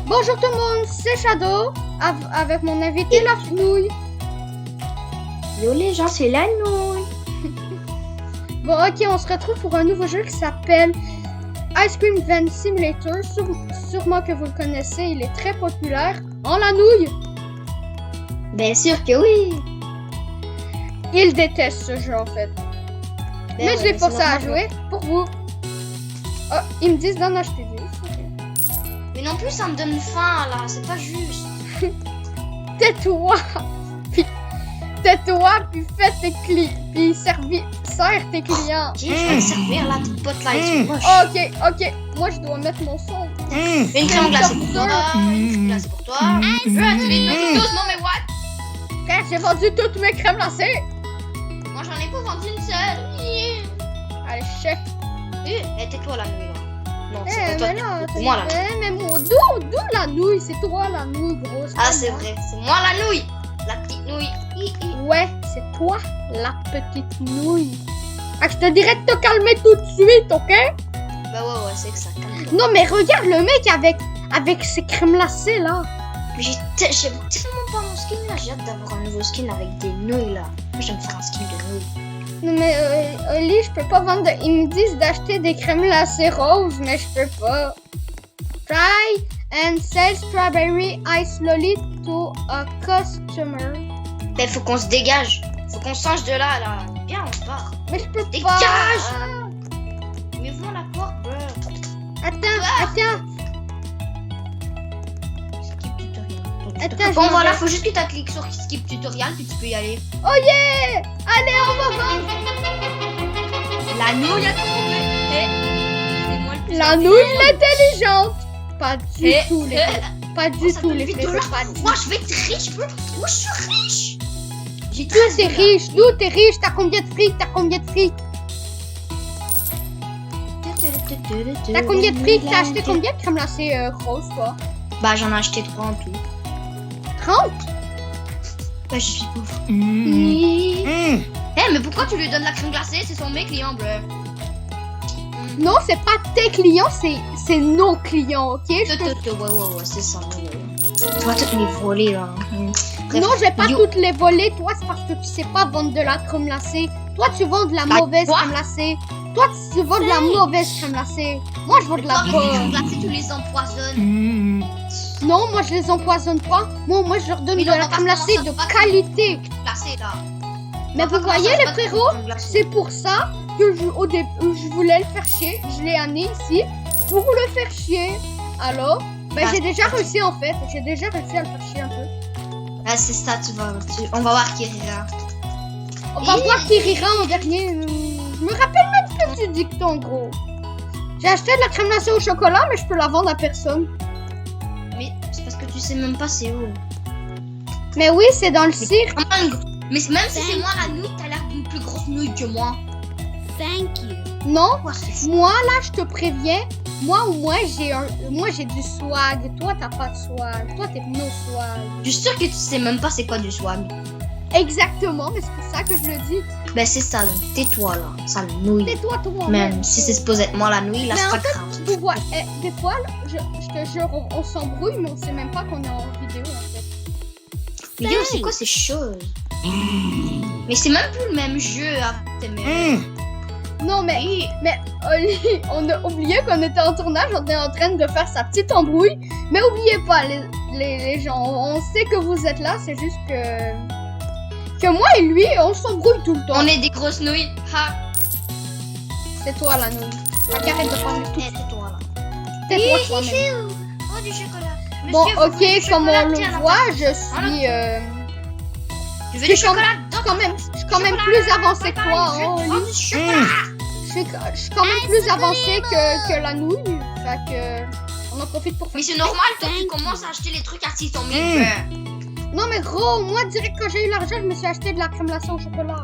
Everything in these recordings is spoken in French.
Bonjour tout le monde, c'est Shadow avec mon invité la nouille. Yo les gens, c'est la nouille. Bon ok, on se retrouve pour un nouveau jeu qui s'appelle Ice Cream Van Simulator. Sûrement que vous le connaissez, il est très populaire. En la nouille. Bien sûr que oui. Il déteste ce jeu en fait. Ben Mais ouais, je l'ai mais forcé c'est à normal. jouer pour vous. Oh, ils me disent d'en acheter 10. Mais non plus, ça me donne faim là, c'est pas juste. Tais-toi. Tais-toi, puis fais tes clients. Puis sers tes clients. Ok, je vais te servir là, tes potes là, ils sont moches. Ok. Moi, je dois mettre mon son. Une crème glacée pour toi, une crème glacée pour toi. Je veux attirer nos tous, non mais what? Frère, j'ai vendu toutes mes crèmes glacées. Moi j'en ai pas vendu une seule. Allez, chef. Tais-toi la nuit là. Non, Eh, c'est pas toi, mais là, c'est moi la nouille. mais moi, d'où la nouille? C'est toi la nouille, grosse. Ah c'est vrai, c'est moi la nouille. La petite nouille. Ouais, c'est toi la petite nouille. Ah, je te dirais de te calmer tout de suite, ok? Bah ouais, c'est que ça calme. Non, mais regarde le mec avec ses crèmes glacées là. Mais j'aime tellement pas mon skin là, j'ai hâte d'avoir un nouveau skin avec des nouilles là. Moi j'aime faire un skin de nouilles. Non, mais Oli, je peux pas vendre. Ils me disent d'acheter des crèmes glacées roses, mais je peux pas. Try and sell strawberry ice lolly to a customer. Mais faut qu'on se dégage, faut qu'on change de là. Viens, on part. Mais je peux Dégage! pas. Mais ouvre la porte, bro. Attends. Skip tutorial. Attends, Bon je voilà, m'en vais. faut juste que tu cliques sur skip tutorial puis tu peux y aller. Oh yeah! Allez, on va vendre. La nouille a trouvé. C'est moi le plus La nouille l'intelligente. Pas du tout les Pas du ça tout donne les 8 frères. dollars. Pas du Moi je vais être riche, bro. Moi je suis riche. J'ai D'où t'es riche? D'où t'es riche? T'as combien de fric? T'as combien de fric? T'as acheté combien de crème glacée rose, toi? Bah j'en ai acheté 3 en tout. 30? Bah je suis pauvre. Eh mais pourquoi tu lui donnes la crème glacée? C'est son mes clients, bro. Non, c'est pas tes clients, c'est nos clients, ok? Ouais, c'est ça. Tu vas toutes les voler là. Bref, Non, je vais pas yo. toutes les voler. Toi, c'est parce que tu sais pas vendre de la crème glacée. Toi, tu vends de la Bah, mauvaise quoi? crème glacée. Toi, tu vends de la mauvaise crème glacée. Moi, je vends de la Toi, les crèmes bonne. glacées, tu les empoisonnes. Non, moi, je les empoisonne pas. Moi, je leur donne Mais de non, la on va crème pas glacée commencer de à se qualité. Glacées là. Mais On va vous pas voyez, commencer à les se battre frérots, contre une glacée. c'est pour ça que je voulais le faire chier. Je l'ai amené ici pour le faire chier. Alors, Ah, j'ai déjà réussi en fait. J'ai déjà réussi à le faire chier un peu. Ah c'est ça, on va voir qui rira. On va voir qui rira en dernier. Je me rappelle même plus du dicton, gros. J'ai acheté de la crème glacée au chocolat, mais je peux la vendre à personne. Mais c'est parce que tu sais même pas c'est où. Mais oui, c'est dans le cirque. Mais même si c'est moi la nouille, t'as l'air d'une plus grosse nouille que moi. Thank you. Non, Quoi, c'est fou. moi là, je te préviens. Moi j'ai du swag. Toi, t'as pas de swag. Toi, t'es no swag. Je suis sûre que tu sais même pas c'est quoi du swag. Exactement, mais c'est pour ça que je le dis. Ben c'est ça, donc tais-toi là, sale nouille. Tais-toi, toi. Même si c'est supposé être moi la nouille, là Mais c'est en pas fait, grave. tu vois, des fois, là, je te jure, on s'embrouille, mais on sait même pas qu'on est en vidéo en fait. Mais yo, c'est quoi ces choses? Mais c'est même plus le même jeu avant tes mères. Non, mais Oli, on a oublié qu'on était en tournage, on est en train de faire sa petite embrouille. Mais oubliez pas, les gens, on sait que vous êtes là, c'est juste que moi et lui, on s'embrouille tout le temps. On est des grosses nouilles. Ha! C'est toi la nouille. Arrête de parler tout. Tais-toi là. Tais-toi toi-même. Oh, du chocolat. Bon, Monsieur, vous voulez ok, du comme chocolat? on Tiens, le là, voit, voilà. je suis Tu veux je du suis quand chocolat? je suis quand même plus avancée que toi, hein, Oli. Oh, du chocolat! Je suis quand même plus avancée que la nouille. Fait que on en profite pour faire. Mais c'est normal, toi tu commences à acheter les trucs à 600 000 Non mais gros, moi direct quand j'ai eu l'argent, je me suis acheté de la crème glacée au chocolat.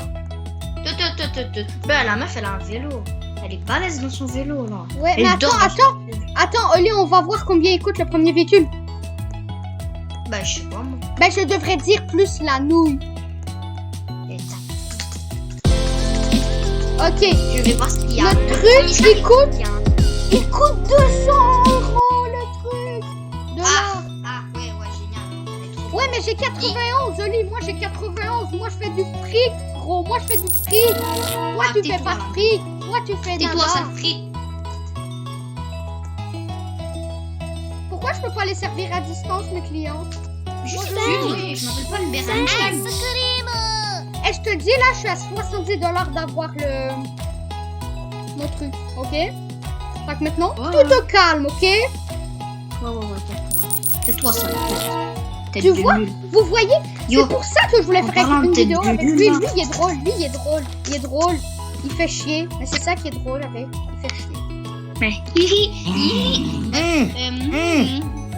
Ben la meuf elle a un vélo. Elle est balèze dans son vélo là. Ouais, Elle mais dort attends, Oli, on va voir combien il coûte le premier véhicule. Ben je sais pas moi. Ben je devrais dire plus la nouille. Et tac. Ok, Je vais voir ce qu'il y a. le truc il coûte 200 € le truc. De là. mais j'ai 91, Oli. Moi, j'ai 91. Moi, je fais du fric, gros. Moi, je fais du fric. Toi, tu fais pas de fric. Toi, tu fais Tais-toi, nada. sale fric. Pourquoi je peux pas les servir à distance, mes clients? Juste je m'appelle pas le Béran. Et je te dis, là, je suis à 70 $ d'avoir mon truc, ok? Fait que maintenant, Ouais. tout au calme, ok? Ouais, tais-toi, sale fric. Tu vois? Vous voyez? Yo, C'est pour ça que je voulais en faire parlant une de tête vidéo de avec nul, lui. là. Lui, il est drôle. Lui, il est drôle. Il est drôle. Il fait chier. Mais c'est ça qui est drôle avec. Il fait chier. mais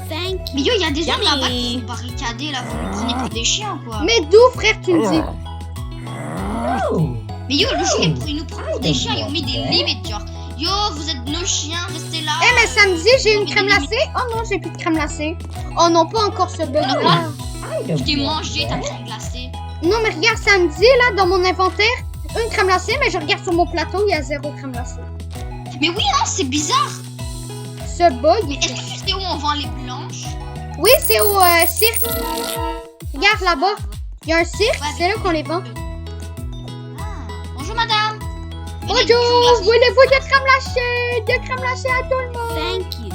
Thank Mais you. yo, il y a des gens là-bas qui sont barricadés là, vous nous prenez pour des chiens quoi. Mais d'où, frère, tu me dis? Mais yo, le jeu il nous prend pour des chiens, ils ont mis des limites genre. Yo, vous êtes nos chiens, restez là. Eh, mais samedi, j'ai une crème glacée. Oh non, j'ai plus de crème glacée. Oh non, pas encore ce bug-là. Je t'ai mangé ta crème glacée. Non, mais regarde, samedi, là, dans mon inventaire, une crème glacée, mais je regarde sur mon plateau, il y a 0 crème glacée. Mais oui, non, c'est bizarre. Ce bug, Mais est-ce que tu sais où on vend les blanches? oui, c'est au cirque. Regarde là-bas, il y a un cirque, c'est là qu'on les vend. Ah, bonjour madame. Bonjour, voulez-vous de crème glacée? De crème glacée à tout le monde. Thank you.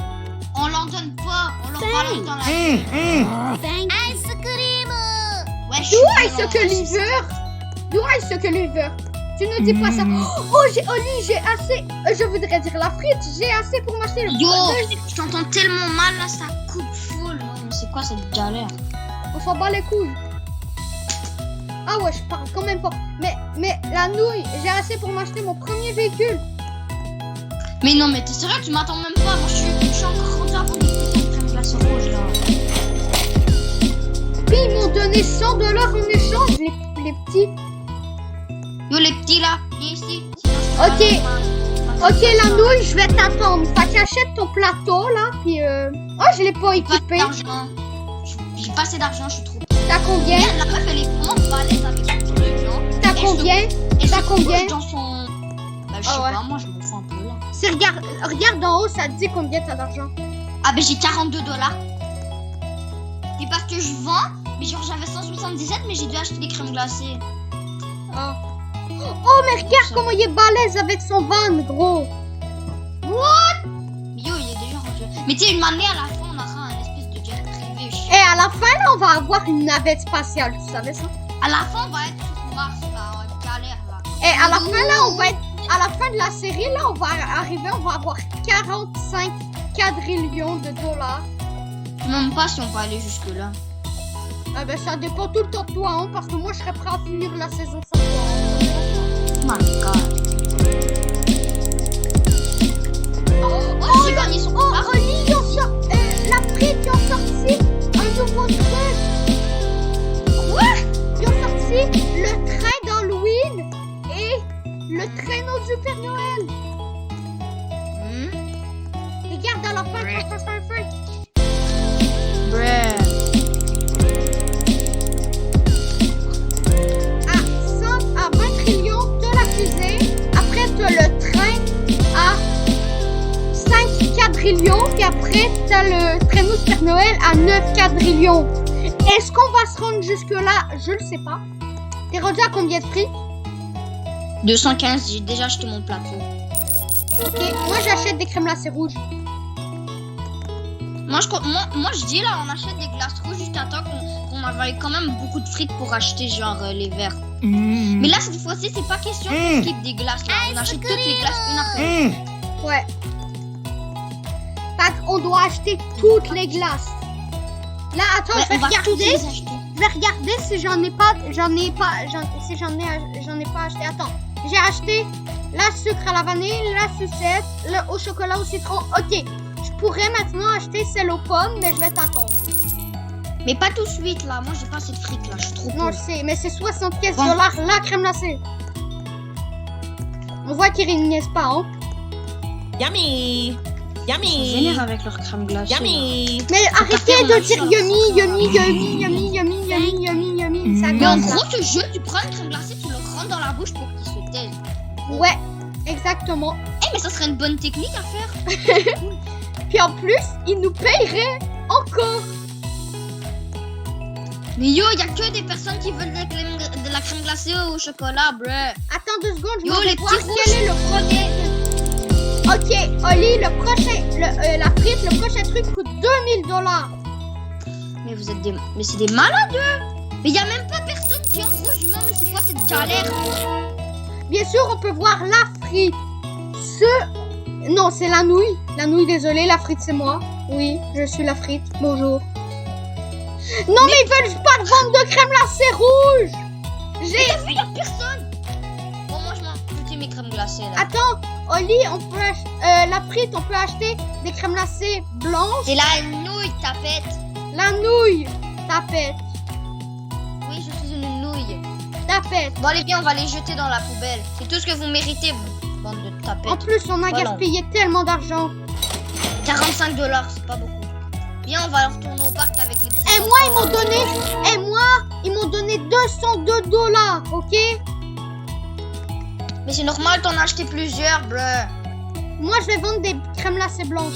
On l'en donne pas, on leur balance dans la Thank you. Ouais, je D'où suis est ce que violente. liver? D'où est ce que liver? Tu ne dis pas ça. Oh, Oli, j'ai assez. Je voudrais dire la frite. J'ai assez pour m'acheter le Yo, produit. je t'entends tellement mal là, ça coupe full. Non, c'est quoi cette galère? On s'en bat les couilles. Ah ouais, je parle quand même pas. Mais la nouille, j'ai assez pour m'acheter mon premier véhicule. Mais non, mais t'es sérieux, tu m'attends même pas. Moi, je suis encore rendu avant de goûter une crème glacée rouge là. Puis ils m'ont donné 100 $ en échange, les petits. Yo, les petits là, viens ici. Ok. Ok, la nouille, je vais t'attendre. Fait qu'achète ton plateau là, puis oh, je l'ai pas Pas équipé. d'argent. J'ai pas assez d'argent, je suis trop. T'as combien? Regarde, la meuf, elle est vraiment balèze avec son truc, hein. T'as Elle combien? Elle T'as se combien? couche dans son. Bah, je sais Ah ouais. pas, moi, je m'en fous un peu là. Si regarde d'en haut, ça te dit combien t'as d'argent. Ah, ben j'ai 42 $. C'est parce que je vends, mais genre j'avais 177, mais j'ai dû acheter des crèmes glacées. Ah. Oh, mais regarde comment il est balèze avec son van, gros. Mais yo, il y a des gens rentrés. Mais tu sais, une manée à la fin, on aura un espèce de jet privé. Et à la fin, là, on va avoir une navette spatiale, tu savais ça? À la fin, on va être sur Mars, là, en galère, là. Et à la fin, là, on va être... À la fin de la série, là, on va arriver, on va avoir 45 quadrillions de $. Je sais même pas si on peut aller jusque-là. Ah ben, ça dépend tout le temps de toi, hein, parce que moi, je serais prêt à finir la saison sans toi. Oh my god. Oh, j'ai gagné son Oh, Mars. Oli, la frite, ils ont sorti un nouveau truc. Quoi? Ils ont sorti le train d'Halloween et le traîneau du Père Noël. Regarde à la fin, Ouais. quand ça fait un feu. À 20 trillions, t'as la fusée. Après, t'as le train à 5 quadrillions. Puis après, t'as le traîneau du Père Noël à 9 quadrillions. Est-ce qu'on va se rendre jusque-là? Je le sais pas. T'es rendu à combien de prix? 215, j'ai déjà acheté mon plateau. Ok, moi j'achète des crèmes glacées rouges. Moi, je dis là, on achète des glaces rouges juste à temps qu'on avait quand même beaucoup de fric pour acheter genre les verres. Mais là, cette fois-ci, c'est pas question qu'on skip des glaces là. On achète toutes les glaces une après l'autre. Ouais. Fait qu'on doit acheter toutes les glaces. Là, attends, Ouais, je vais on va toutes regarder. les acheter. Je vais regarder si j'en ai pas acheté. Attends, j'ai acheté la sucre à la vanille, la sucette, le au chocolat au citron. Ok, je pourrais maintenant acheter celle aux pommes, mais je vais t'attendre. Mais pas tout de suite là. Moi, j'ai pas assez de fric là. Je suis trop Non, pauvre. je sais, mais c'est 75 Bon. $ la crème glacée. On voit qu'ils ne niaisent pas, hein. Yummy! Ils sont Yummy! vénères avec leur crème glacée. Yummy! Mais arrêtez on a de le dire choix. yummy, yummy, yummy, yummy, yummy, yummy, yummy, yummy. Ça Mais en gosse, là. gros, ce jeu, tu prends une crème glacée, tu le rentres dans la bouche pour qu'il se taise. Ouais, exactement. Eh, mais ça serait une bonne technique à faire. Puis en plus, ils nous payeraient encore. Mais yo, y a que des personnes qui veulent de la crème glacée au chocolat, bruh. Attends 2 secondes, je Yo, vais les voir petits quel est le premier. Ok, Oli, le prochain, la frite, le prochain truc coûte 2000 $. Mais vous êtes des... Mais c'est des malades, eux. Mais y a même pas personne qui est en rouge, non, mais c'est quoi cette galère? Bien sûr, on peut voir la frite. Non, c'est la nouille. La nouille, désolé, la frite, c'est moi. Oui, je suis la frite. Bonjour. Non, mais ils veulent pas vendre de crème glacée rouge. T'as vu, y a personne. Bon, moi, je m'en fous mes crèmes glacées, là. Attends, Oli, on peut la frite, on peut acheter des crèmes glacées blanches. C'est la nouille, tapette. La nouille, tapette, Oui, je suis une nouille. tapette. Bon, allez, viens, on va les jeter dans la poubelle. C'est tout ce que vous méritez, vous, bande de En tapettes. plus, on a Voilà. gaspillé tellement d'argent. 45 $, c'est pas beaucoup. Viens, on va retourner au parc avec les petits. Et moi, ils m'ont donné 202 $, ok? Mais c'est normal, t'en as acheté plusieurs, bleu. Moi, je vais vendre des crèmes glacées blanches.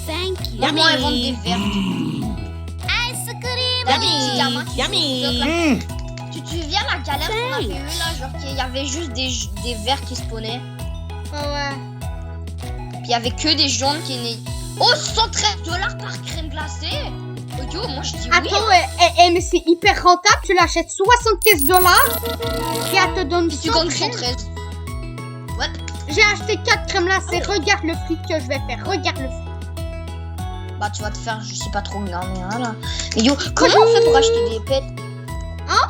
Thank you. Maman, elle vend des vertes. Ice cream. T'as des petits gamins qui Yummy. se bloquent là. Tu te souviens la galère qu'on avait eue là? Genre qu'il y avait juste des verts qui spawnaient. Ah ouais. Puis il y avait que des jaunes qui naient. Oh, 113 $ par crème glacée! Oh, yo, moi je dis oui. Attends, mais c'est hyper rentable. Tu l'achètes 75 $ et elle te donne Puis tu 100 gagnes crèmes. 113. Ouais. J'ai acheté 4 crèmes glacées. Regarde le fric que je vais faire. Regarde le fric. Bah, tu vas te faire, je sais pas trop, rien là. Mais yo, comment on fait pour acheter des pets? Hein?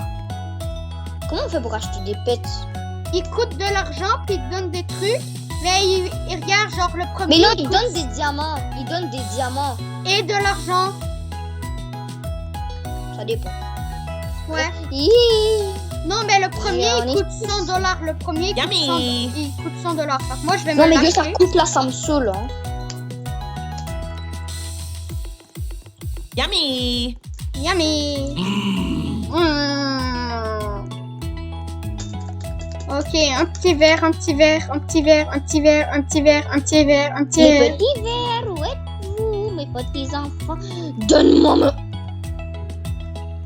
Comment on fait pour acheter des pets? Il coûte de l'argent puis il te donne des trucs. Mais il regarde genre le premier. Mais non, il ils coûte- donnent des diamants. Ils donnent des diamants. Et de l'argent. Ça dépend. Ouais. Hi. Non, mais le premier J'ai il un coûte 100 $. Le premier Yummy. il coûte 100 $. Donc moi je vais Non, me mais yo, ça l'acheter. coûte là, ça me saoule. Hein. Yummy. Yummy. Ok, un petit verre, un petit verre, un petit verre, un petit verre, un petit verre, un petit verre, un petit Mes verre. petits verres, où êtes-vous, mes petits enfants? Donne-moi me...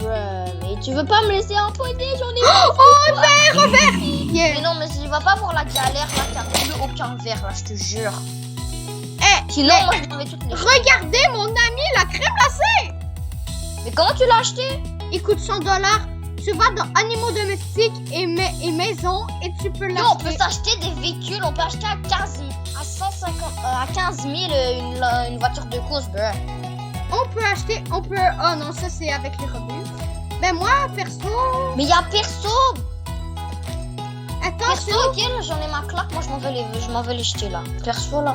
Ouais, mais tu veux pas me laisser empoigner, j'en ai Oh, verre, verre. Mais Yeah. non, mais tu vas pas voir la galère là, t'as plus aucun verre là, je te jure. Eh, Sinon, moi je m'avais toutes les... regardez mon ami, la crème glacée. Mais comment tu l'as acheté? Il coûte 100 $. Tu vas dans animaux domestiques et maisons et tu peux Yo, on peut l'acheter. s'acheter des véhicules, on peut acheter à 15 000, à 150, à 15 000 une voiture de course, bro. On peut acheter, on peut... Oh non, ça c'est avec les revenus. Ben moi, perso... Mais y a perso, Attends, perso, ok, là, j'en ai ma claque, moi je m'en vais les jeter là. Perso là.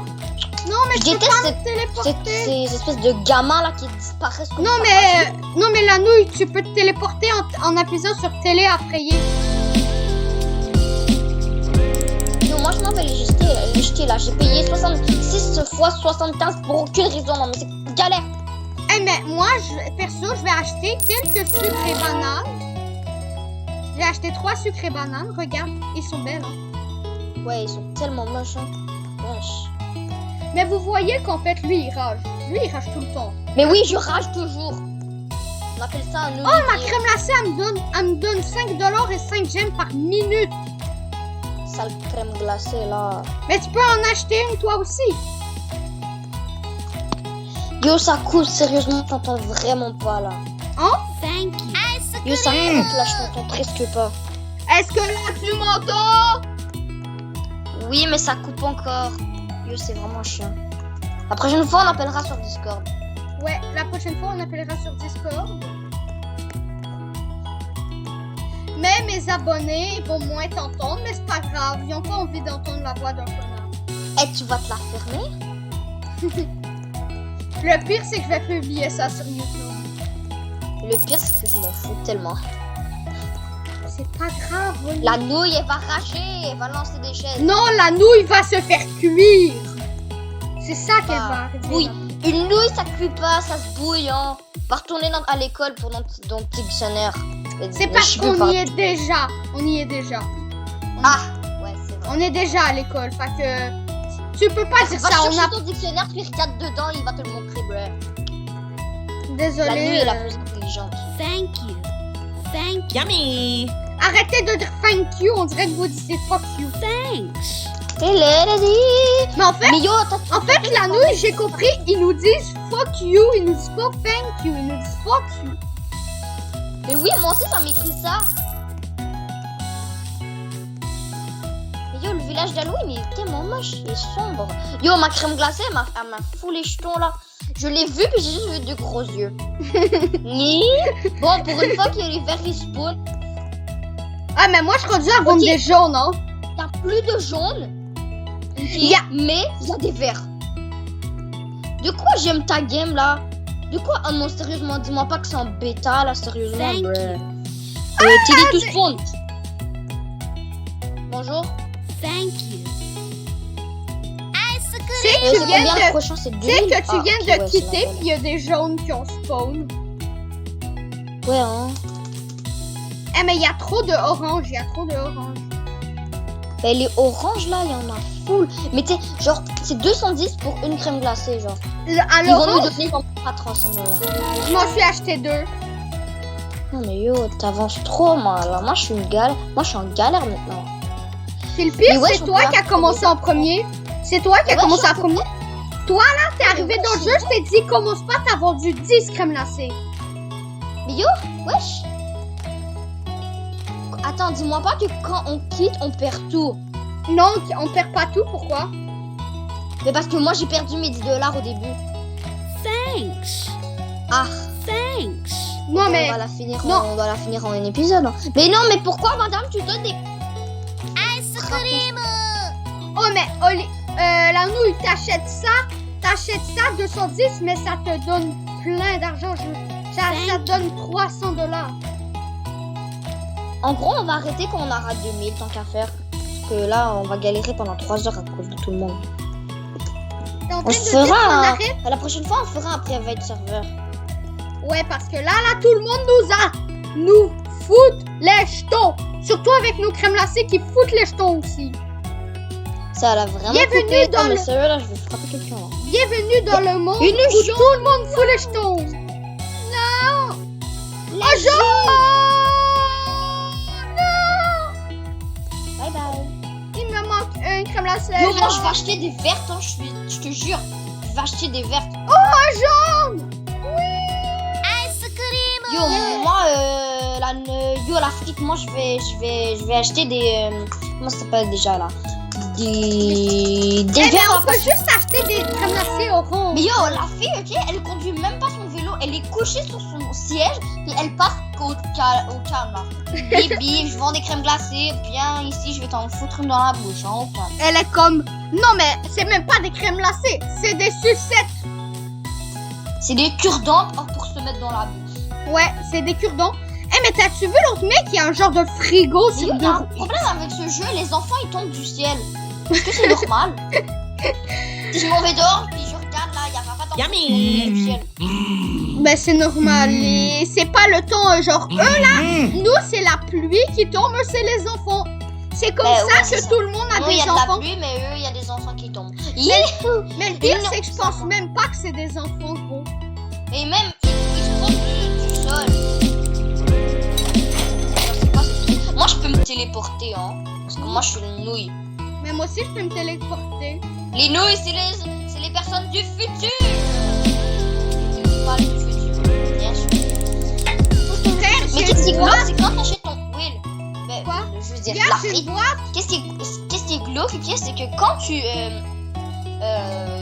non mais Je je peux déteste pas me téléporter. Ces espèces de gamins là qui disparaissent comme Non ça. mais la nouille, tu peux te téléporter en appuyant sur télé à frayer. Non, moi je m'en vais les jeter là. J'ai payé 66 fois 75 pour aucune raison. Non, mais c'est galère. Eh mais moi, perso, je vais acheter quelques sucres et bananes. J'ai acheté 3 sucres et bananes. Regarde, ils sont belles. Hein. Ouais, ils sont tellement moches. Hein. Wesh. Mais vous voyez qu'en fait, lui, il rage. Lui, il rage tout le temps. Mais oui, je rage toujours. On appelle ça un Oh, ma crème glacée, elle me donne 5 $ et 5 gemmes par minute. Sale crème glacée là. Mais tu peux en acheter une toi aussi. Yo, ça coûte sérieusement, je t'entends vraiment pas là. Thank you. Ice Yo, ça cream. coûte là, je t'entends presque pas. Est-ce que là, tu m'entends? Oui, mais ça coupe encore. Yo, c'est vraiment chiant. La prochaine fois, on appellera sur Discord. Ouais, la prochaine fois, on appellera sur Discord. Mais mes abonnés vont moins t'entendre, mais c'est pas grave. Ils n'ont pas envie d'entendre la voix d'un connard. Eh, tu vas te la fermer? Le pire, c'est que je vais publier ça sur YouTube. Le pire, c'est que je m'en fous tellement. C'est pas grave, Oli. La nouille, elle va rager, elle va lancer des chaises. Non, la nouille va se faire cuire. C'est ça qu'elle Ah, va arriver. oui. Une nouille, ça cuit pas, ça se bouille, hein. Va retourner à l'école pour ton petit dictionnaire. C'est parce qu'on y est déjà. On y est déjà. Ah, ouais, c'est vrai. On est déjà à l'école. Fait que tu peux pas dire Va ça. On chercher a... ton dictionnaire, puis regarde dedans, il va te le montrer, bruh. La Désolée. nuit est la plus intelligente. Thank you. Thank you. Yummy. Arrêtez de dire thank you, on dirait que vous disiez fuck you. Thanks. Mais en fait, Mais yo, en fait, la nouille, j'ai compris, ils nous disent fuck you, ils nous disent pas thank you, ils nous disent fuck you. Mais oui, moi aussi ça m'écrit ça. Mais yo, le village d'Aloui, mais il est tellement moche et sombre. Yo, ma crème glacée, elle m'a fou les jetons là. Je l'ai vu, puis j'ai juste vu de gros yeux. Ni. Bon, pour une fois qu'il y a les verts qui spawn, Ah, mais moi, je suis à vendre Ok. des jaunes, hein. t'as plus de jaune. Y a- Mais il y a des verts. De quoi j'aime ta game là? De quoi? Oh non, sérieusement, dis-moi pas que c'est en bêta là, sérieusement. Thank bruh. you. Tilly to spawn. Bonjour. Thank you. Ice Tu cream. sais que C'est tu viens combien le de... prochain? C'est 2 Tu sais que tu viens de quitter, puis il y a des jaunes qui ont spawn. Ouais, hein. Eh, mais il y a trop de orange, il y a trop de orange. Ben, les oranges là, il y en a full. Mais tu sais, genre, c'est 210 pour une crème glacée, genre. À Ils vont nous l'orange, donner genre pas 300 $. je m'en suis acheté 2. Non, mais yo, t'avances trop, moi. Là, moi, je suis une galère. Moi, je suis en galère maintenant. Puis le pire, Mais ouais, c'est je toi peux qui as pas commencé en premier. C'est toi qui as Ouais, commencé je en premier. Toi, là, t'es arrivé ouais, dans le je jeu, je t'ai dit, commence pas, t'as vendu 10 crèmes glacées. Mais yo, wesh. Attends, dis-moi pas que quand on quitte, on perd tout. Non, on perd pas tout, pourquoi? Mais parce que moi, j'ai perdu mes 10 $ au début. Thanks. Ah. Thanks. Non, on mais... va la finir non. on va la finir en un épisode. Hein. Mais non, mais pourquoi, madame, tu donnes des... Ice cream. Oh, mais la nouille, t'achètes ça 210, mais ça te donne plein d'argent. Ça te donne 300 $. En gros, on va arrêter quand on aura 2000, tant qu'à faire. Parce que là, on va galérer pendant 3 heures à cause de tout le monde. T'es en On train de se dire qu'on fera, hein. arrête? La prochaine fois, on fera un private serveur. Ouais, parce que là, tout le monde nous fout les jetons. Surtout avec nos crèmes glacées qui foutent les jetons aussi. Ça l'a vraiment Bienvenue coupé. dans Non, mais le- sérieux, là, je vais frapper quelqu'un, là. Bienvenue dans le monde Une où jaune. tout le monde fout les jetons. Non. Oh, jaune. Non. Bye bye. Il me manque une crème glacée. Yo, moi, je jaune. vais acheter des vertes, hein. Je te jure. Je vais acheter des vertes. Oh, jaune. Ice cream. Yo, moi, la frite, moi, je vais acheter des... comment ça s'appelle déjà, là? Des Eh, mais verres on à peut juste acheter des crèmes glacées orange. Mais yo, la fille, ok, elle conduit même pas son vélo, elle est couchée sur son siège et elle passe au calme là. Bibi, je vends des crèmes glacées, viens ici, je vais t'en foutre une dans la bouche, hein, au calme. Elle est comme... Non, mais c'est même pas des crèmes glacées, c'est des sucettes. C'est des cure-dents pour se mettre dans la bouche. Ouais, c'est des cure-dents. Eh, mais t'as-tu vu l'autre mec qui a un genre de frigo Mais sur yo, deux y a un roues? problème avec ce jeu, les enfants ils tombent du ciel. Est-ce que c'est normal? Si je m'en vais dehors, puis je regarde là, y a pas d'enfants qui tombent du ciel. Ben, c'est normal. Et c'est pas le temps, genre, eux là, nous, c'est la pluie qui tombe, eux, c'est les enfants. C'est comme ça ouais, c'est que ça. tout le monde a Nous, il y des a de la enfants. pluie, mais eux, il y a des enfants qui tombent. Mais le pire, Non, c'est que je ça pense va. même pas que c'est des enfants, gros. Et même, ils se prennent du sol. C'est quoi ce truc? Moi, je peux me téléporter, hein. Parce que moi, je suis une nouille. Mais moi aussi, je peux me téléporter. Les nouilles, c'est les personnes du futur. C'est pas du futur, bien sûr. Frère, Mais j'ai qu'est-ce qui est une glauque, boîte. c'est quand t'achètes ton Will. Mais, Quoi? je veux dire, Regarde, la j'ai une frite. boîte. Qu'est-ce qui est glauque, ok, c'est que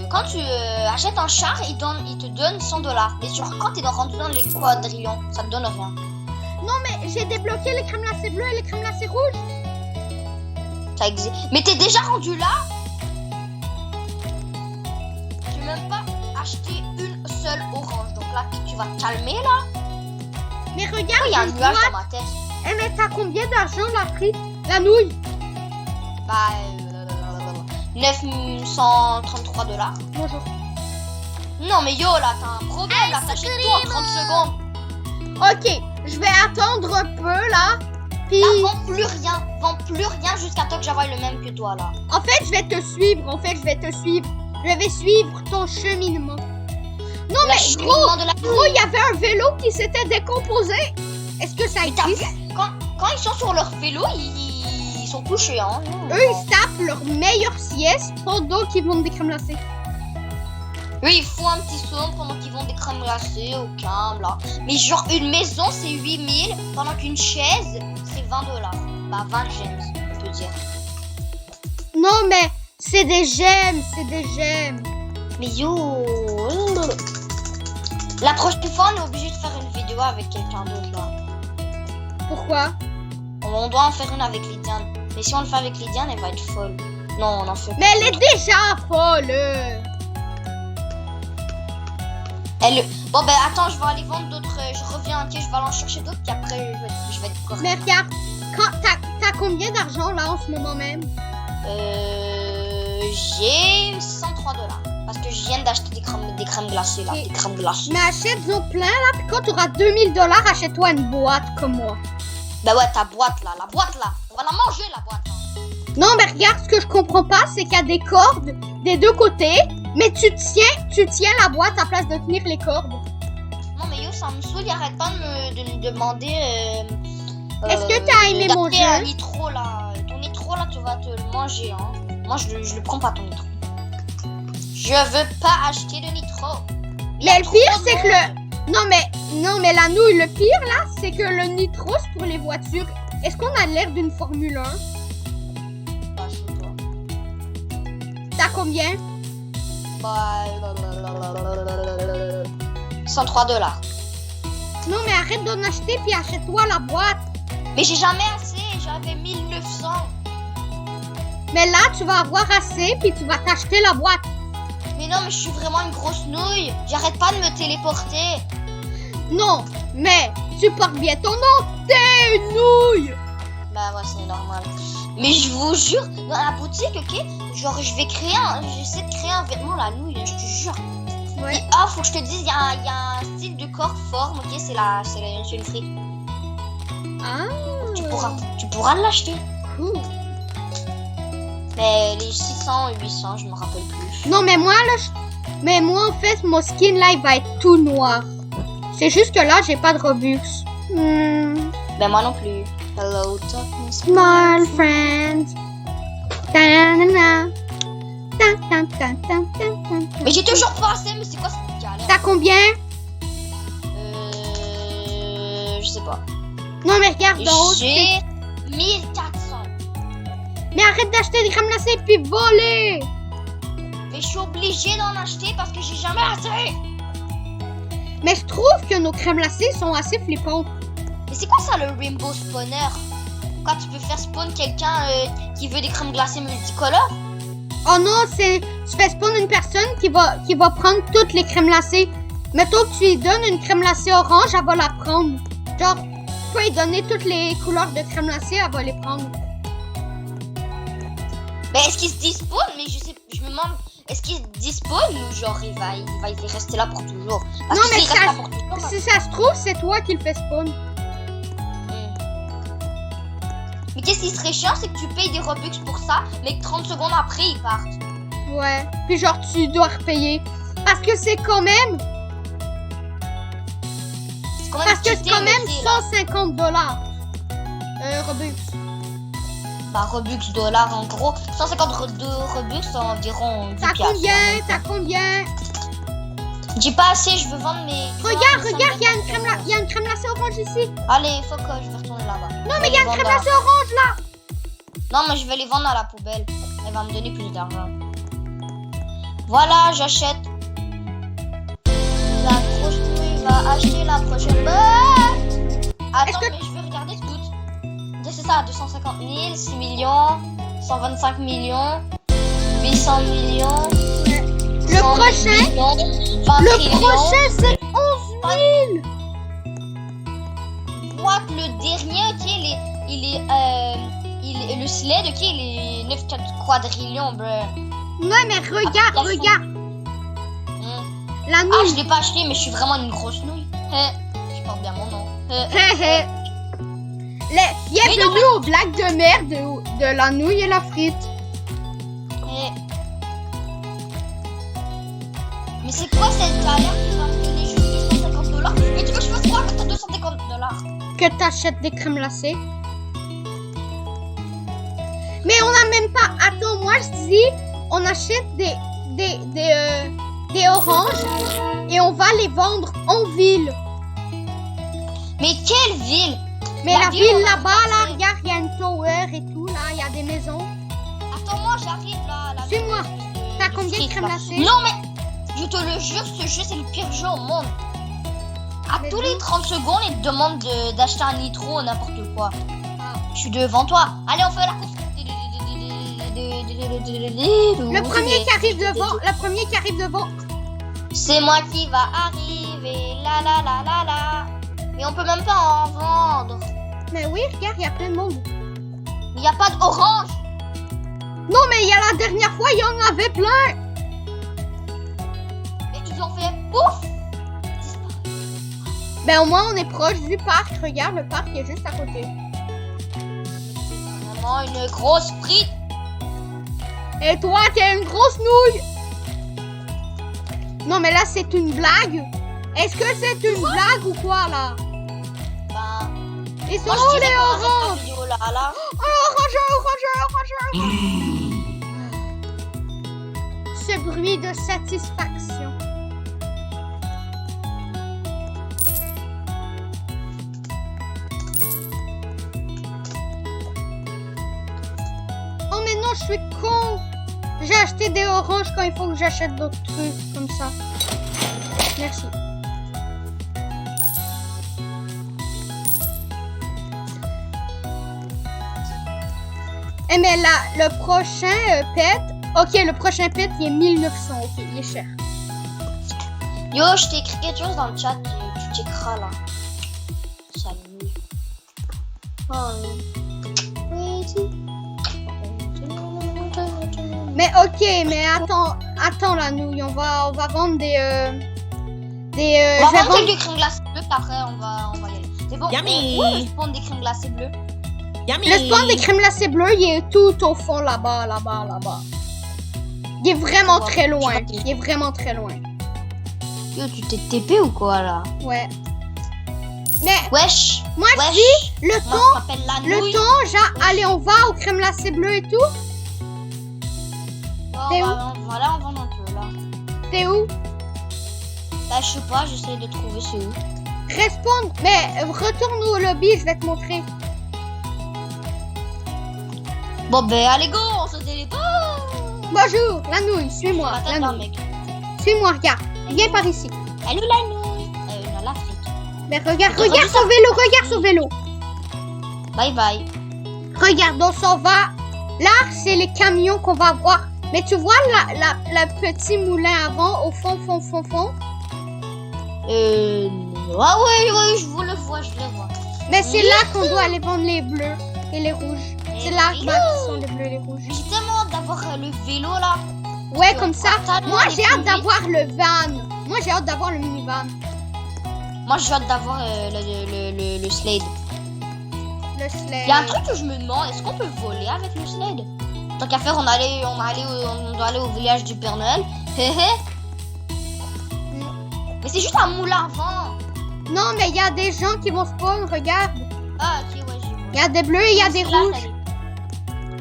quand tu achètes un char, il te donne 100 $. Mais genre, quand t'es rendu dans les quadrillions, ça te donne rien. Non, mais j'ai débloqué les crèmes glacées bleues et les crèmes glacées rouges. Ça existe. Mais t'es déjà rendu là? Tu n'as même pas acheté une seule orange. Donc là, tu vas te calmer là. Mais regarde, Il y a un j'ai une nuage boîte. dans ma tête. Eh, mais t'as combien d'argent, la frite? La nouille? Bah, 933 $. Bonjour. Non mais yo là, t'as un problème là, t'achètes tout en 30 secondes. Ok, je vais attendre un peu, là. Puis, Là, vends plus rien jusqu'à temps que j'envoie le même que toi là. en fait, je vais te suivre. Je vais suivre ton cheminement. Non, mais gros, de la... il y avait un vélo qui s'était décomposé. Est-ce que ça ils T'as disent, vu, quand ils sont sur leur vélo, ils sont couchés, hein. eux, ils tapent leur meilleure sieste pendant qu'ils vendent des crèmes glacées. Eux, ils font un petit saut pendant qu'ils vendent des crèmes glacées au calme, là. Mais genre, une maison, c'est 8000, pendant qu'une chaise, c'est 20 $. Bah, 20 gemmes, on peut dire. Non, mais c'est des gemmes, c'est des gemmes. Mais yo, la prochaine fois, on est obligé de faire une vidéo avec quelqu'un d'autre, là. Pourquoi? On doit en faire une avec Lydiane. Mais si on le fait avec Lydiane, elle va être folle. Non, on en fait pas. Mais elle est déjà folle. Bon, ben attends, je vais aller vendre d'autres. Je reviens, ok, je vais aller en chercher d'autres, puis après, je vais être correct. Mais regarde, t'as combien d'argent là en ce moment même? J'ai 103 $. Parce que je viens d'acheter des crèmes glacées, là. Ok. Des crèmes glacées. Mais achète-en plein là, puis quand tu auras 2000 $, achète-toi une boîte comme moi. Bah ouais, ta boîte, là. La boîte, là. On va la manger, la boîte, là. Non, mais regarde, ce que je comprends pas, c'est qu'il y a des cordes des deux côtés, mais tu tiens la boîte à place de tenir les cordes. Non, mais yo, ça me saoule, il arrête pas de me demander. Est-ce que t'as aimé mon d'acheter un jeu? nitro, là. Ton nitro, là, tu vas te le manger, hein. Moi, je le prends pas, ton nitro. Je veux pas acheter de nitro. Il y a Mais le trop pire, de c'est que monde. Non, mais la nouille, le pire là, c'est que le nitro, c'est pour les voitures. Est-ce qu'on a l'air d'une Formule 1? Bah, je sais pas. T'as combien? Bah, 103 $. Non, mais arrête d'en acheter, puis achète-toi la boîte. Mais j'ai jamais assez, j'avais 1900. Mais là, tu vas avoir assez, puis tu vas t'acheter la boîte. Mais non, mais je suis vraiment une grosse nouille. J'arrête pas de me téléporter. Non, mais tu portes bien ton nom. T'es une nouille. Bah ouais, c'est normal. Mais je vous jure, dans la boutique, ok, genre j'essaie de créer un vêtement la nouille, je te jure. Ouais. Et faut que je te dise, il y a un style de corps forme, ok, c'est une frite. Ah. Tu pourras l'acheter. Cool. Mais les 600 et 800, je me rappelle plus. Non, mais moi, là, mais moi, en fait, mon skin, là, il va être tout noir. C'est juste que là, j'ai pas de Robux. Ben moi non plus. Hello, darkness. Small friend. Ta-na-na. Mais j'ai toujours pas assez, mais c'est quoi cette galère? T'as combien? Je sais pas. Non, mais regarde, dans haut, J'ai 1400. mais arrête d'acheter des crèmes glacées puis voler. Mais je suis obligée d'en acheter parce que j'ai jamais assez. Mais je trouve que nos crèmes glacées sont assez flippantes. Mais c'est quoi ça le Rainbow Spawner? Quand tu peux faire spawn quelqu'un qui veut des crèmes glacées multicolores? Oh non, tu fais spawn une personne qui va prendre toutes les crèmes glacées. Mettons que tu lui donnes une crème glacée orange, elle va la prendre. Genre, tu peux lui donner toutes les couleurs de crème glacée, elle va les prendre. Mais est-ce qu'il se despawn? Mais je me demande, est-ce qu'il se despawn ou genre il va y rester là pour toujours? Parce Non, que mais s'il reste là pour toujours, Si ça se trouve, c'est toi qui le fais spawn. Mais qu'est-ce qui serait chiant, c'est que tu payes des Robux pour ça, mais que 30 secondes après, ils partent. Ouais. Puis genre, tu dois repayer. Parce que c'est quand même... C'est quand même Parce que c'est cheaté, quand mais même c'est là. 150 $. Robux. Bah, Robux dollars, en gros. 150 Robux, c'est environ 10 T'as piastres. combien? T'as combien? J'ai pas assez, je veux vendre mes... Regarde, il y a une crème glacée orange ici. Allez, fuck, je vais retourner là-bas. Non, mais il y a une crème glacée orange là. Non, mais je vais les vendre à la poubelle. Elle va me donner plus d'argent. Voilà, j'achète. La prochaine va acheter la prochaine. Attends, mais je vais regarder toutes. C'est ça, 250 000, 6 millions, 125 millions, 800 millions. Le 100 prochain, millions, 20 le trillions. prochain c'est 11 000. Vois que le dernier, ok, le sled, ok, il est 9 quadrillions, bruh. Non, mais regarde. La Ah, je nouille. l'ai pas acheté, mais je suis vraiment une grosse nouille. Je porte bien mon nom. Bienvenue aux blagues de merde de la nouille et la frite. Mais c'est quoi cette galère qui va me donner juste 250 $? Mais tu veux que je fasse quoi avec tes 250 $? que t'achètes des crèmes glacées. Mais on n'a même pas... Attends, moi je dis, on achète des oranges et on va les vendre en ville. Mais quelle ville? Mais La la ville, ville on a là-bas, pas là, fait. regarde, il y a une tower et tout, là, il y a des maisons. Attends-moi, j'arrive là. Suis-moi. T'as combien de crèmes glacées? Non, mais je te le jure, ce jeu, c'est le pire jeu au monde. À Mais tous non. les 30 secondes, il te demande d'acheter un nitro ou n'importe quoi. Ah. Je suis devant toi. Allez, on fait la course. Le premier qui arrive devant, C'est moi qui va arriver. La la la la la. Mais on peut même pas en vendre. Mais oui, regarde, il y a plein de monde. Il n'y a pas d'orange. Non, mais il y a la dernière fois, il y en avait plein. Mais ils ont fait pouf. Ben au moins, on est proche du parc. Regarde, le parc est juste à côté. Vraiment une grosse frite. Et toi, t'es une grosse nouille. Non, mais là, c'est une blague. Est-ce que c'est une blague ou quoi, là? Bah, Ils sont moi, où je dirais les qu'on arrête la oranges? vidéo là, là. Orange. Ce bruit de satisfaction. Oh mais non, je suis con. J'ai acheté des oranges quand il faut que j'achète d'autres trucs comme ça. Merci. Eh mais là, le prochain pet... Ok, le prochain pet, il est 1900. Ok, il est cher. Yo, je t'ai écrit quelque chose dans le chat, tu checkeras là. Salut. Mais ok, mais attends la nouille, on va vendre des On je va vais vendre vendre- des crèmes glacées bleues, puis après on va y aller. C'est bon. Yummy. Où est le spawn des crèmes glacées bleues? Yummy. Le spawn des crèmes glacées bleues, il est tout au fond là-bas. Il est vraiment très loin. Il est vraiment très loin. Yo, tu t'es TP ou quoi là? Ouais. Mais Wesh. moi je Wesh. dis, le Moi, temps, je m'appelle la le nouille. temps, genre, allez, on va aux crèmes glacées bleues et tout. T'es où? Voilà, on vend un peu là. T'es où? Bah, je sais pas, j'essaie de trouver c'est où. Respawn. Mais retourne au lobby, je vais te montrer. Bon, ben, allez, go, on se téléporte. Bonjour, la nouille, suis-moi. La La tête d'un nouille. mec. Suis-moi, regarde. Viens par ici. Allô, la nouille. Non, l'Afrique. Mais regarde Regarde son vélo. Bye bye. Regarde, on s'en va. Là, c'est les camions qu'on va voir. Mais tu vois la petit moulin avant, au fond. Ah ouais, je vous le vois, je le vois. Mais c'est là qu'on doit aller vendre les bleus et les rouges. C'est là Et qui sont les bleus et les rouges. J'ai tellement hâte d'avoir le vélo là. Ouais, que comme ça. tellement Moi, les j'ai hâte plus d'avoir le van. Moi, j'ai hâte d'avoir le minivan. Moi, j'ai hâte d'avoir le sled. Le sled. Il y a un truc que je me demande, est-ce qu'on peut voler avec le sled? Tant qu'à faire, on doit aller au village du Père Noël. Hé hé. Mais c'est juste un moulin à vent. Non, mais il y a des gens qui vont spawn, regarde. Ah, ok, ouais, j'ai vu. Il y a des bleus et il y a des Là, rouges. ça y est.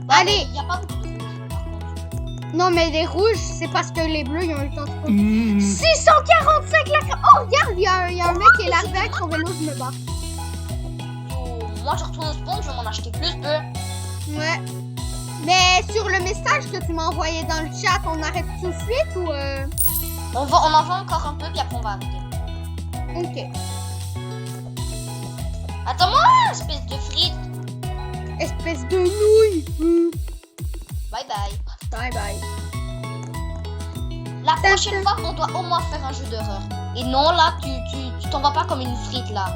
Allez. Il n'y a pas beaucoup de rouges, par contre. Non, mais les rouges, c'est parce que les bleus, ils ont eu le temps de spawn. 645 la... Oh, regarde, il y a un mec qui est là avec son vélo, je me bats. Oh, moi, je retourne au spawn, je vais m'en acheter plus de. Ouais. Mais sur le message que tu m'as envoyé dans le chat, on arrête tout de suite ou On en vend encore un peu, puis après, on va arrêter. Ok. Attends-moi, espèce de frite. Espèce de nouille. Bye bye. Bye bye. La prochaine fois, on doit au moins faire un jeu d'horreur. Et non, là, tu t'en vas pas comme une frite, là.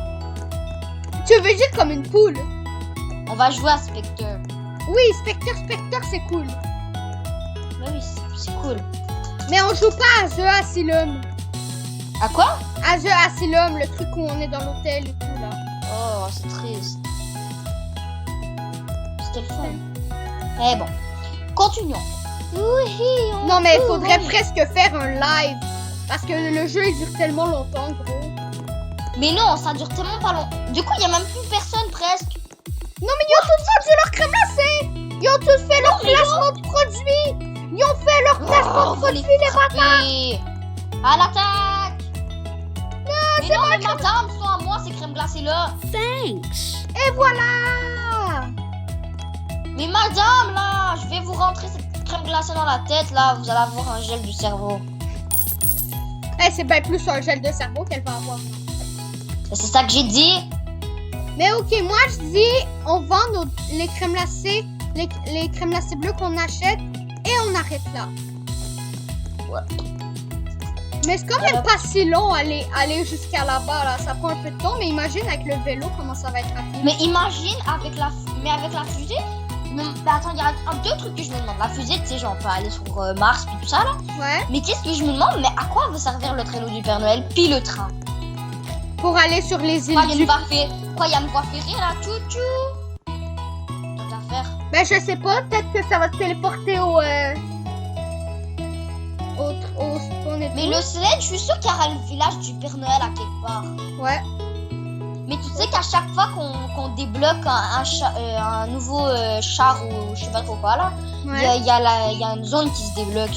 Tu veux dire comme une poule? On va jouer à Spectre. Oui, Spectre, c'est cool. Mais oui, c'est cool. Mais on joue pas à The Asylum. À quoi? À The Asylum, le truc où on est dans l'hôtel et tout là. Oh, c'est triste. C'était le fun. Eh bon, continuons. Oui, Non, mais il faudrait presque faire un live. Parce que le jeu il dure tellement longtemps, gros. Mais non, ça dure tellement pas long. Du coup, il y a même plus personne presque. Non, mais ils ont tous vendu leur crème glacée. Ils ont tous fait leur placement de produits. Ils ont fait leur placement de produits, les bâtards. À l'attaque. Mais non, mais madame, soit à moi ces crèmes glacées là. Thanks. Et voilà. Mais madame, là, je vais vous rentrer cette crème glacée dans la tête, là. Vous allez avoir un gel du cerveau. Eh, c'est bien plus un gel de cerveau qu'elle va avoir. C'est ça que j'ai dit. Mais ok, moi je dis, on vend les crèmes glacées, les crèmes glacées bleues qu'on achète et on arrête là. Ouais. Mais c'est quand même pas si long aller jusqu'à là-bas, là. Ça prend un peu de temps, mais imagine avec le vélo comment ça va être rapide. Mais imagine avec la fusée. Mais attends, il y a deux trucs que je me demande. La fusée, tu sais, genre on peut aller sur Mars puis tout ça là. Ouais. Mais qu'est-ce que je me demande? Mais à quoi va servir le traîneau du Père Noël puis le train? Pour aller sur les îles Quoi, il y a du... il y a une voie ferrée là, tchou-tchou. Tant à faire. Ben je sais pas, peut-être que ça va se téléporter au spawn et Mais tout. le sled, je suis sûre qu'il y aura le village du Père Noël à quelque part. Ouais. Mais tu sais qu'à chaque fois qu'on débloque un nouveau char ou je sais pas trop quoi là, Ouais. il y a une zone qui se débloque.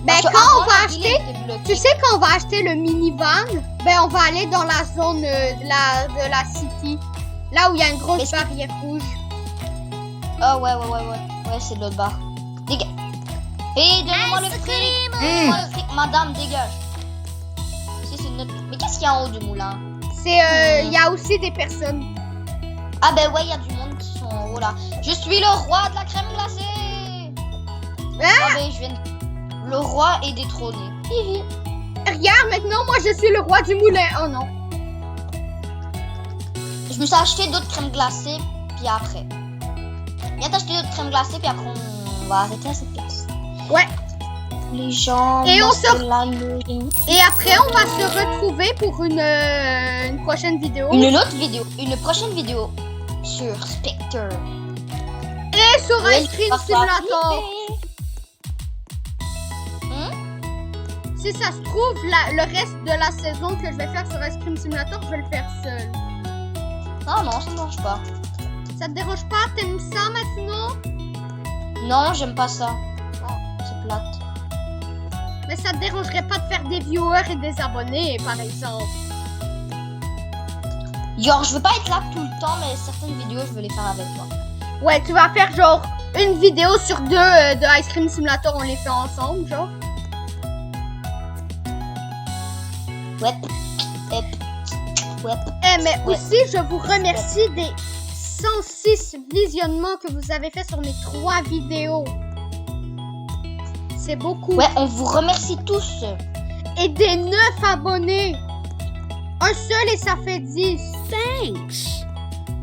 Ben Parce que quand on avant, va la ville acheter, est débloquée. tu sais quand on va acheter le minivan, ben on va aller dans la zone de la city. Là où il y a une grosse Mais c'est- barrière rouge. Ah ouais, c'est de l'autre barre. Dégage. Et donnez-moi le fric. Donnez-moi le fric, madame, dégage. Si, c'est notre... Mais qu'est-ce qu'il y a en haut du moulin? C'est il y a aussi des personnes. Ah ben ouais, il y a du monde qui sont en haut là. Je suis le roi de la crème glacée. Ah ben je viens de... Le roi est détrôné. Hihi. Regarde maintenant, moi je suis le roi du moulin. Oh non. Je me suis acheté d'autres crèmes glacées, puis après. Viens t'acheter d'autres crèmes glacées, puis après on va arrêter à cette place. Ouais. Les gens... Et on moi, se- c'est la nuit. Et après on va se retrouver pour une prochaine vidéo. Une autre vidéo, une prochaine vidéo sur Spectre. Et sur Oui, Ice Cream parfois Simulator. flipper. Si ça se trouve, le reste de la saison que je vais faire sur Ice Cream Simulator, je vais le faire seul. Ah non, ça ne marche pas. Ça te dérange pas? T'aimes ça maintenant? Non, j'aime pas ça. Oh, c'est plate. Mais ça te dérangerait pas de faire des viewers et des abonnés, par exemple? Genre, je veux pas être là tout le temps, mais certaines vidéos, je veux les faire avec toi. Ouais, tu vas faire genre une vidéo sur deux de Ice Cream Simulator, on les fait ensemble, genre. Ouais. Ouais. Eh, mais Ouais. aussi, je vous remercie des 106 visionnements que vous avez fait sur mes 3 vidéos. C'est beaucoup. Ouais, on vous remercie tous. Et des 9 abonnés. Un seul et ça fait 10. Thanks.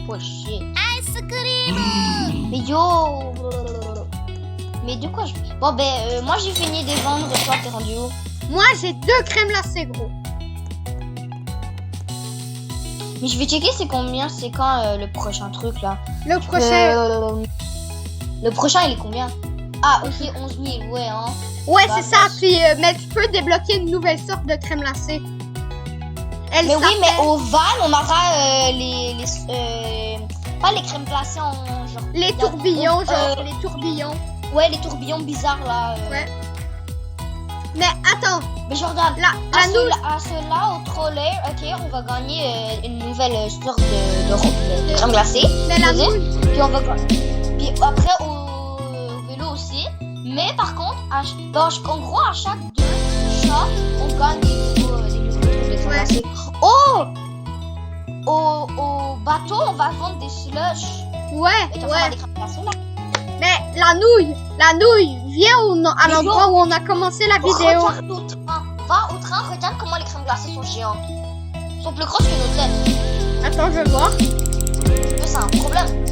Oh shit. Ice cream. Mais yo. Mais de quoi je... Bon ben, moi j'ai fini de vendre, toi t'es rendu où? Moi, j'ai 2 crèmes glacées, gros. Mais je vais checker c'est combien, c'est quand le prochain truc là. Le prochain... Le prochain il est combien? Ah ok, 11 000, ouais hein. Ouais, Bah, c'est ça. Puis, mais tu peux débloquer une nouvelle sorte de crème glacée. Elle Mais oui, s'appelle- mais au van, on aura pas les crèmes glacées en genre. Les tourbillons, Euh, genre, les tourbillons. Ouais, les tourbillons bizarres là. Ouais. Mais attends, Mais Jordan, la à nouvelle... ceux-là, au trolley, ok, on va gagner une nouvelle sorte de crème glacée. Mais la Vous savez? nouille... Puis on va puis après au vélo aussi. Mais par contre, en gros, à chaque 2 chats, on gagne des nouveaux trucs de crème Ouais. glacée. Oh! Au bateau, on va vendre des slushs. Ouais, Et t'en feras ouais. des crèmes glacées là. Mais la nouille, viens à Mais l'endroit où on a commencé la vidéo. Regarde au train. Va au train, regarde comment les crèmes glacées sont géantes. Elles sont plus grosses que nos têtes. Attends, je vais voir. Mais c'est un problème.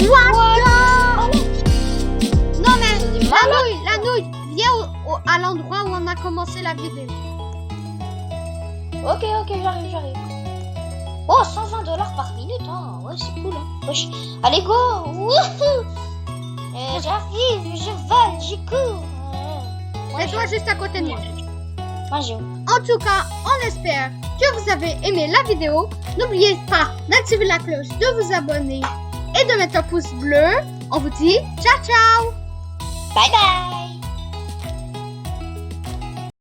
What the... Non mais, C'est des malades. la nouille, viens à l'endroit où on a commencé la vidéo. Ok, j'arrive. Oh, 120 $ par minute, hein. Ouais, c'est cool, hein. Wesh. Allez, go. Wouhou. J'arrive, je vole, j'y cours. Mets-toi juste à côté de moi. Bonjour. En tout cas, on espère que vous avez aimé la vidéo. N'oubliez pas d'activer la cloche, de vous abonner et de mettre un pouce bleu. On vous dit ciao ciao. Bye bye.